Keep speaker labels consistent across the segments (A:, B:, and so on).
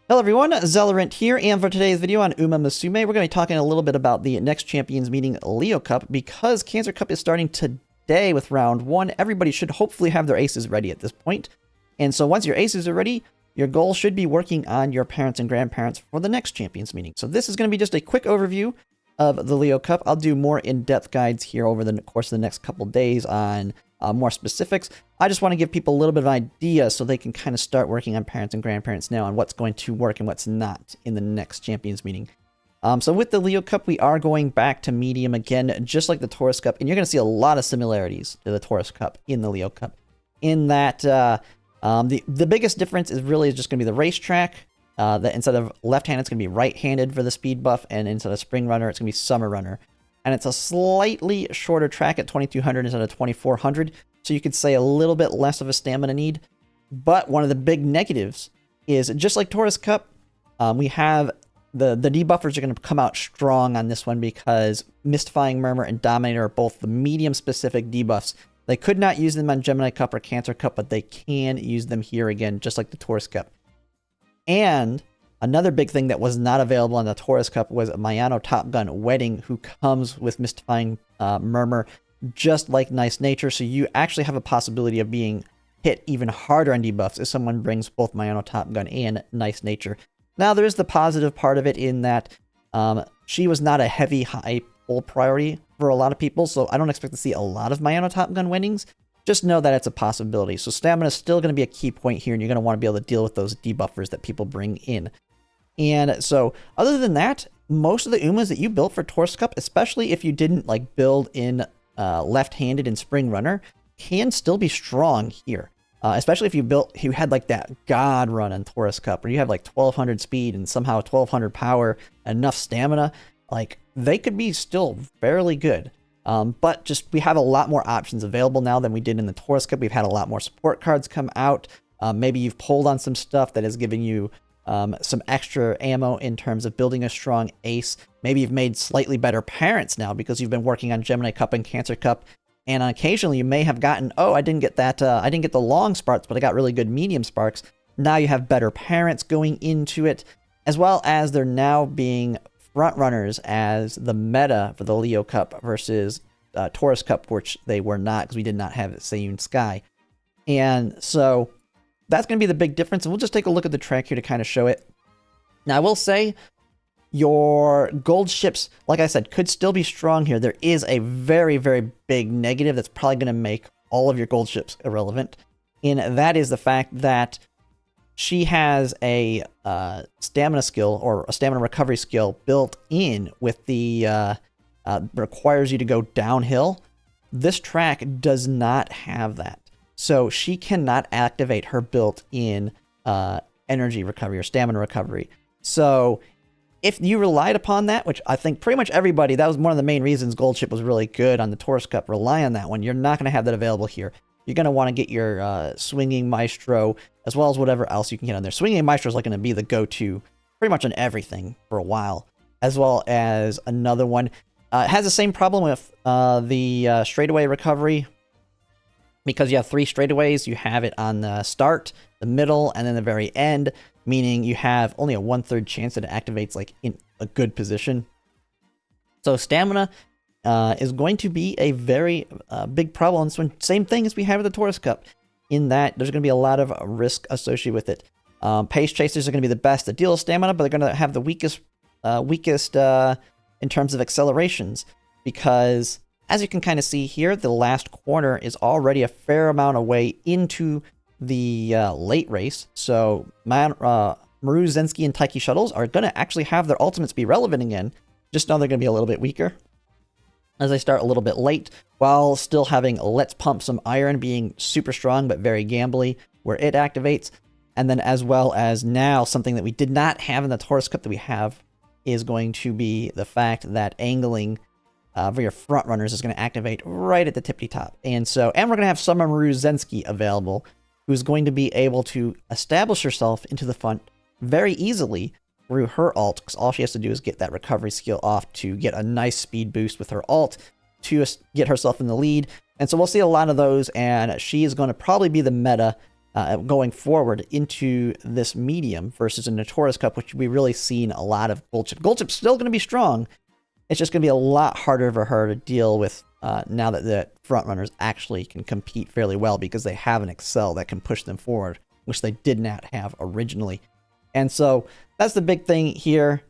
A: Hello everyone, Zelerant here, and for today's video on Umamusume, we're going to be talking a little bit about the next Champions Meeting Leo Cup. Because Cancer Cup is starting today with round 1, everybody should hopefully have their aces ready at this point. And so once your aces are ready, your goal should be working on your parents and grandparents for the next Champions Meeting. So this is going to be just a quick overview of the Leo Cup. I'll do more in-depth guides here over the course of the next couple days on more specifics. I just want to give people a little bit of an idea so they can kind of start working on parents and grandparents now on what's going to work and what's not in the next Champions Meeting. So with the Leo Cup, we are going back to medium again, just like the Taurus Cup, and you're going to see a lot of similarities to the Taurus Cup in the Leo Cup. In that, the biggest difference is really just going to be the racetrack. That instead of left-handed, it's going to be right-handed for the speed buff, and instead of Spring Runner, it's going to be Summer Runner. And it's a slightly shorter track at 2200 instead of 2400, so you could say a little bit less of a stamina need. But one of the big negatives is, just like Taurus Cup, we have the debuffers are going to come out strong on this one because Mystifying Murmur and Dominator are both the medium-specific debuffs. They could not use them on Gemini Cup or Cancer Cup, but they can use them here again, just like the Taurus Cup. And another big thing that was not available on the Taurus Cup was Mayano Top Gun Wedding, who comes with Mystifying Murmur, just like Nice Nature. So you actually have a possibility of being hit even harder on debuffs if someone brings both Mayano Top Gun and Nice Nature. Now, there is the positive part of it in that she was not a heavy, high pull priority for a lot of people, so I don't expect to see a lot of Mayano Top Gun weddings. Just know that it's a possibility. So stamina is still going to be a key point here, and you're going to want to be able to deal with those debuffers that people bring in. And so, other than that, most of the Umas that you built for Taurus Cup, especially if you didn't like build in left-handed and Spring Runner, can still be strong here. Especially if you had like that God run in Taurus Cup, where you have like 1200 speed and somehow 1200 power, and enough stamina, like they could be still fairly good. But just we have a lot more options available now than we did in the Taurus Cup. We've had a lot more support cards come out. Maybe you've pulled on some stuff that is giving you some extra ammo in terms of building a strong ace. Maybe you've made slightly better parents now because you've been working on Gemini Cup and Cancer Cup. And occasionally you may have gotten, oh, I didn't get that, I didn't get the long sparks, but I got really good medium sparks. Now you have better parents going into it, as well as they're now being front runners as the meta for the Leo Cup versus Taurus Cup, which they were not because we did not have Seiyun Sky. And so that's going to be the big difference, and we'll just take a look at the track here to kind of show it. Now, I will say your gold ships, like I said, could still be strong here. There is a very, very big negative that's probably going to make all of your gold ships irrelevant, and that is the fact that she has a stamina skill or a stamina recovery skill built in with the requires you to go downhill. This track does not have that. So she cannot activate her built-in energy recovery or stamina recovery. So if you relied upon that, which I think pretty much everybody, that was one of the main reasons Gold Ship was really good on the Taurus Cup, rely on that one. You're not going to have that available here. You're going to want to get your Swinging Maestro, as well as whatever else you can get on there. Swinging Maestro is like going to be the go-to pretty much on everything for a while, as well as another one. It has the same problem with the straightaway recovery. Because you have 3 straightaways, you have it on the start, the middle, and then the very end, meaning you have only a 1/3 chance that it activates like in a good position. So stamina is going to be a very big problem on this one. Same thing as we have with the Taurus Cup, in that there's going to be a lot of risk associated with it. Pace Chasers are going to be the best to deal stamina, but they're going to have the weakest in terms of accelerations, because as you can kind of see here, the last corner is already a fair amount away into the late race. So Maru, Zensky, and Taiki Shuttles are going to actually have their ultimates be relevant again. Just know they're going to be a little bit weaker as they start a little bit late, while still having Let's Pump Some Iron being super strong but very gambly, where it activates. And then as well as now, something that we did not have in the Taurus Cup that we have is going to be the fact that angling for your front runners is going to activate right at the tippity top. And we're going to have Summer Maru Zensky available, who's going to be able to establish herself into the front very easily through her ult, because all she has to do is get that recovery skill off to get a nice speed boost with her ult to get herself in the lead. And so we'll see a lot of those, and she is going to probably be the meta going forward into this medium versus a Notorious Cup, which we really seen a lot of Gold Chip. Gold Chip's still going to be strong. It's just going to be a lot harder for her to deal with now that the front runners actually can compete fairly well because they have an Excel that can push them forward, which they did not have originally. And so that's the big thing here.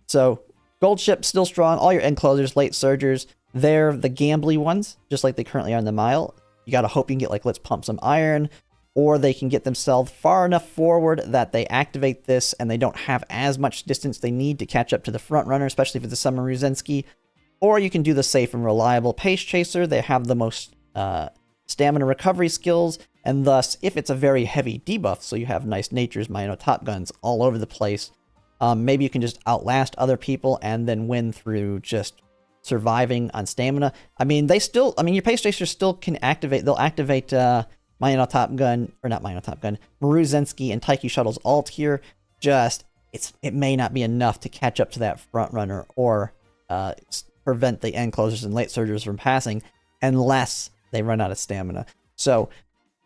A: So Gold Chip still strong. All your end closers, late surgers, they're the gambly ones, just like they currently are in the mile. You got to hope you can get like Let's Pump Some Iron, or they can get themselves far enough forward that they activate this and they don't have as much distance they need to catch up to the front runner, especially if it's a Summer Ruzensky. Or you can do the safe and reliable Pace Chaser. They have the most stamina recovery skills, and thus, if it's a very heavy debuff, so you have nice natures, Mino Top Guns all over the place, maybe you can just outlast other people and then win through just surviving on stamina. I mean, your Pace Chasers still can activate, they'll activate Mino Top Gun, or not Mino Top Gun, Maruzensky and Taiki Shuttle's ult here. Just, it may not be enough to catch up to that front runner or prevent the end closers and late surgers from passing unless they run out of stamina. So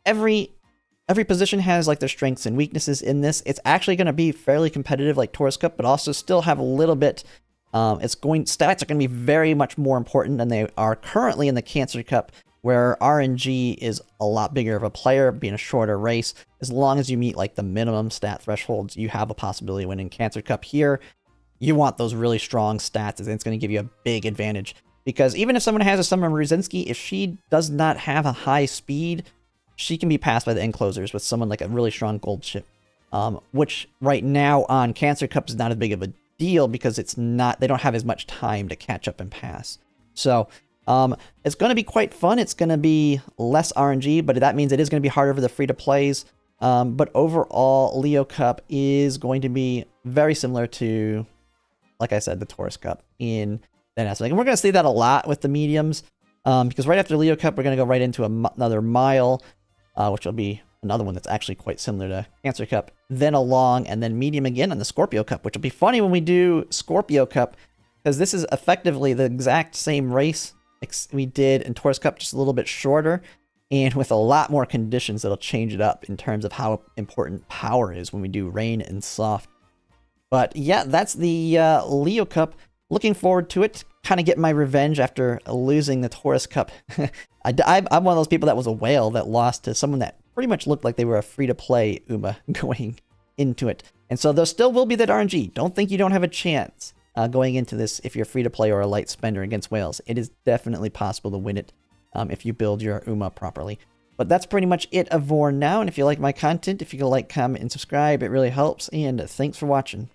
A: every position has like their strengths and weaknesses in this. It's actually going to be fairly competitive like Taurus Cup, but also still have a little bit, stats are going to be very much more important than they are currently in the Cancer Cup, where RNG is a lot bigger of a player, being a shorter race. As long as you meet like the minimum stat thresholds, you have a possibility of winning Cancer Cup. Here, you want those really strong stats, and it's going to give you a big advantage. Because even if someone has a Summer Ruzensky, if she does not have a high speed, she can be passed by the end closers with someone like a really strong Gold Chip. Which right now on Cancer Cup is not as big of a deal because they don't have as much time to catch up and pass. So it's going to be quite fun. It's going to be less RNG, but that means it is going to be harder for the free-to-plays. But overall, Leo Cup is going to be very similar to, like I said, the Taurus Cup in that aspect. And we're going to see that a lot with the mediums, because right after Leo Cup, we're going to go right into another mile, which will be another one that's actually quite similar to Cancer Cup, then a long, and then medium again on the Scorpio Cup, which will be funny when we do Scorpio Cup, because this is effectively the exact same race we did in Taurus Cup, just a little bit shorter, and with a lot more conditions that'll change it up in terms of how important power is when we do rain and soft. But yeah, that's the Leo Cup. Looking forward to it. Kind of getting my revenge after losing the Taurus Cup. I'm one of those people that was a whale that lost to someone that pretty much looked like they were a free-to-play Uma going into it. And so there still will be that RNG. Don't think you don't have a chance going into this if you're free-to-play or a light spender against whales. It is definitely possible to win it if you build your Uma properly. But that's pretty much it for now. And if you like my content, if you can like, comment, and subscribe, it really helps. And thanks for watching.